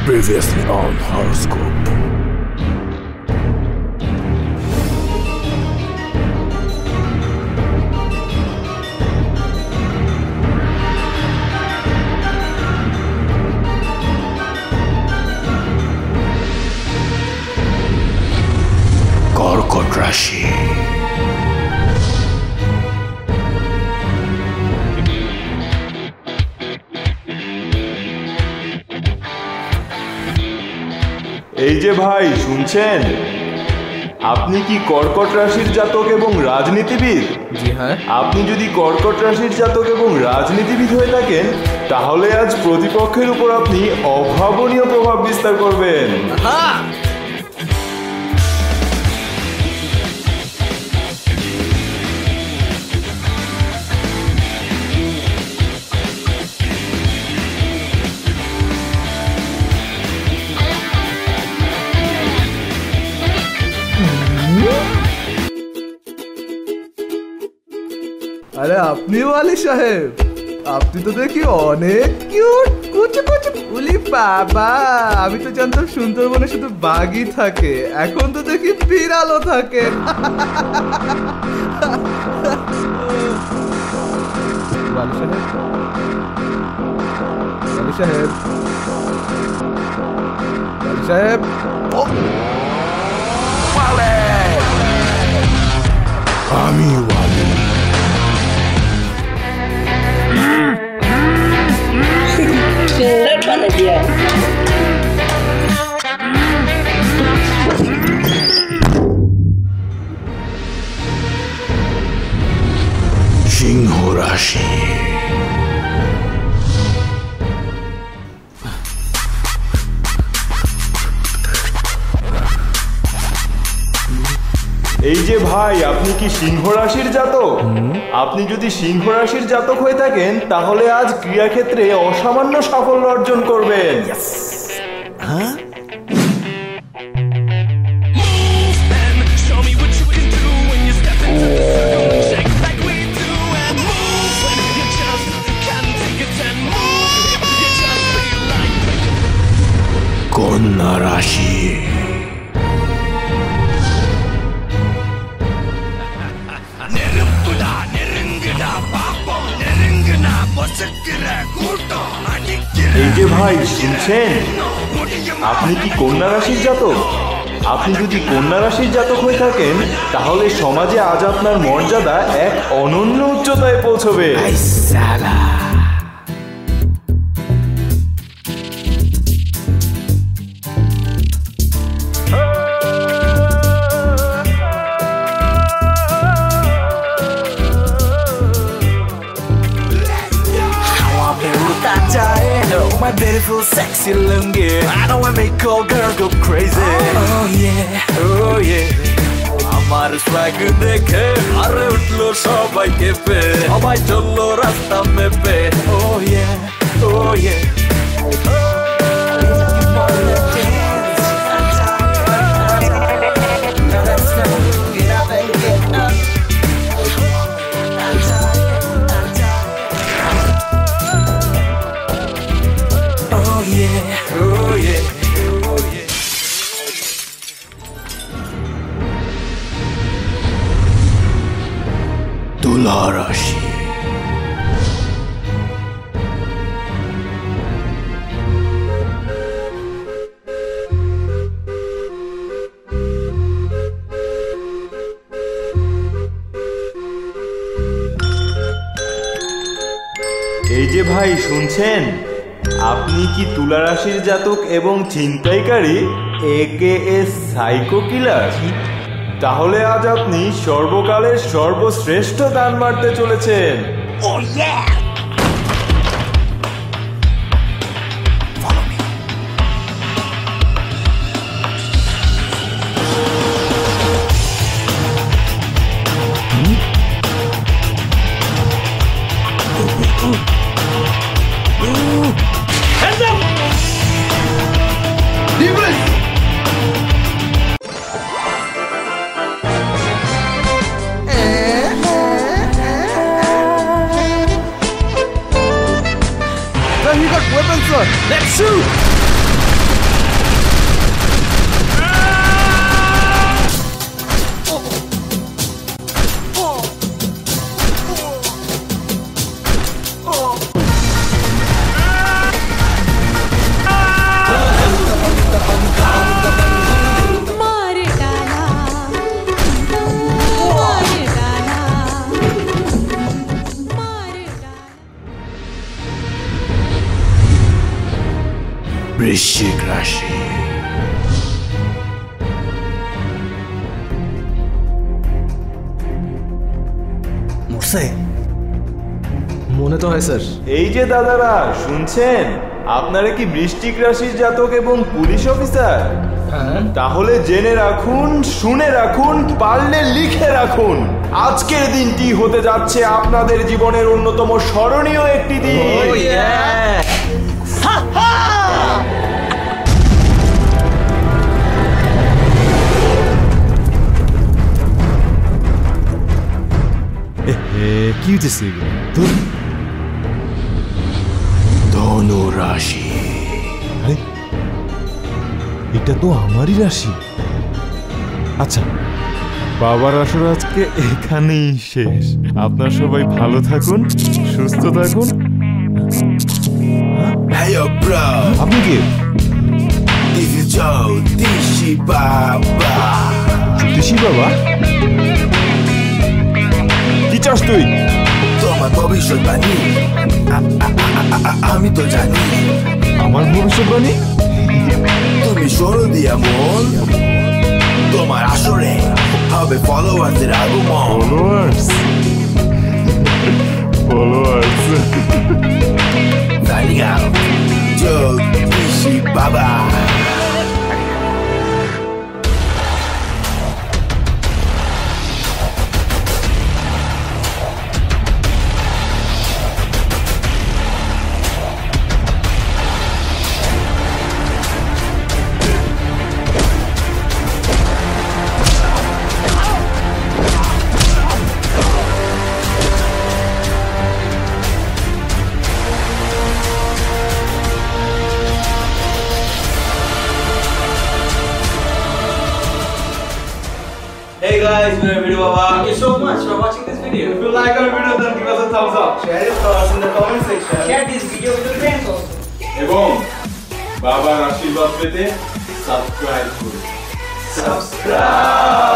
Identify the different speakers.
Speaker 1: Previously on Horoscope. কর্কট রাশি।
Speaker 2: এই যে ভাই শুনছেন, আপনি কি কর্কট রাশির জাতক এবং রাজনীতিবিদ?
Speaker 3: জি হ্যাঁ।
Speaker 2: আপনি যদি কর্কট রাশির জাতক এবং রাজনীতিবিদ হয়ে থাকেন, তাহলে আজ প্রতিপক্ষের উপর আপনি অভাবনীয় প্রভাব বিস্তার করবেন।
Speaker 3: আরে আপনি ওয়ালি সাহেব, আপনি তো দেখি অনেক কিউট। কুচু কুচু উলি বাবা, আমি তো জানতাম সুন্দরবনে শুধু বাঘই থাকে, এখন তো দেখি বিড়ালও থাকে। ওয়ালি সাহেব, ওয়ালি সাহেব, ওয়ালি সাহেব,
Speaker 1: আমি ওয়ালি।
Speaker 4: Let dia.
Speaker 1: সিংহ রাশি।
Speaker 2: এই যে ভাই, আপনি কি সিংহ রাশির জাতক? আপনি যদি সিংহ রাশির জাতক হয়ে থাকেন, তাহলে আজ ক্রীড়াক্ষেত্রে অসামান্য সাফল্য অর্জন করবেন।
Speaker 1: হ্যাঁ, কন্যা রাশি।
Speaker 2: এই যে ভাই শুনছেন, আপনি কি কন্যা রাশির জাতক? আপনি যদি কন্যা রাশির জাতক হয়ে থাকেন, তাহলে সমাজে আজ আপনার মর্যাদা এক অনন্য উচ্চতায় পৌঁছবে।
Speaker 5: My beautiful sexy lungi, I know I make all girls go crazy. Oh yeah, oh yeah. আমার swag দেখে আরে উঠলো সবাই কেঁপে, সবাই চললো রাস্তা মেপে। Oh yeah, oh yeah.
Speaker 1: তুলা রাশি।
Speaker 2: এই যে ভাই শুনছেন, আপনি কি তুলা রাশির জাতক এবং ছিনতাইকারী AKA সাইকো কিলার? তাহলে আজ আপনি সর্বকালের সর্বশ্রেষ্ঠ দান মারতে চলেছেন।
Speaker 5: Oh yeah! Hands up!
Speaker 3: Sir, he got weapons, sir. Let's shoot.
Speaker 1: বৃশ্চিক রাশি।
Speaker 3: মরছে মনে তো হয় স্যার।
Speaker 2: এই যে দাদারা শুনছেন, আপনারা কি বৃশ্চিক রাশির জাতক এবং পুলিশ অফিসার? তাহলে জেনে রাখুন, শুনে রাখুন, পারলে লিখে রাখুন, আজকের দিনটি হতে যাচ্ছে আপনাদের জীবনের অন্যতম স্মরণীয় একটি দিন।
Speaker 4: কি হইতেছে
Speaker 1: ধনু রাশি।
Speaker 4: আরে এটা তো আমারই রাশি। আচ্ছা, বাবার আসর আজকে এখানেই শেষ। আপনারা সবাই ভালো থাকুন, সুস্থ থাকুন।
Speaker 1: Hey yo bro,
Speaker 4: আপনি কি?
Speaker 1: this is Joe Tishi Baba.
Speaker 4: জ্যোতিষী বাবা? কি চাস তুই?
Speaker 1: তোমার ভবিষ্যৎবাণী আমি তো জানি।
Speaker 4: আমার ভবিষ্যৎবাণী?
Speaker 1: তুমি শোনো দিয়া মন, তোমার আসরে হবে ফলোয়ার্সের আগমন।
Speaker 4: Followers? Followers?
Speaker 1: Signing out, Joe Tishi Baba.
Speaker 6: Hey guys, we're Video Baba. Thank you so much for watching this video. If you like our video, then give us a thumbs up. Share your thoughts in the comment section. Share this video with your friends also.
Speaker 2: এবং বাবার আশীর্বাদ পেতে subscribe করুন।
Speaker 6: Subscribe.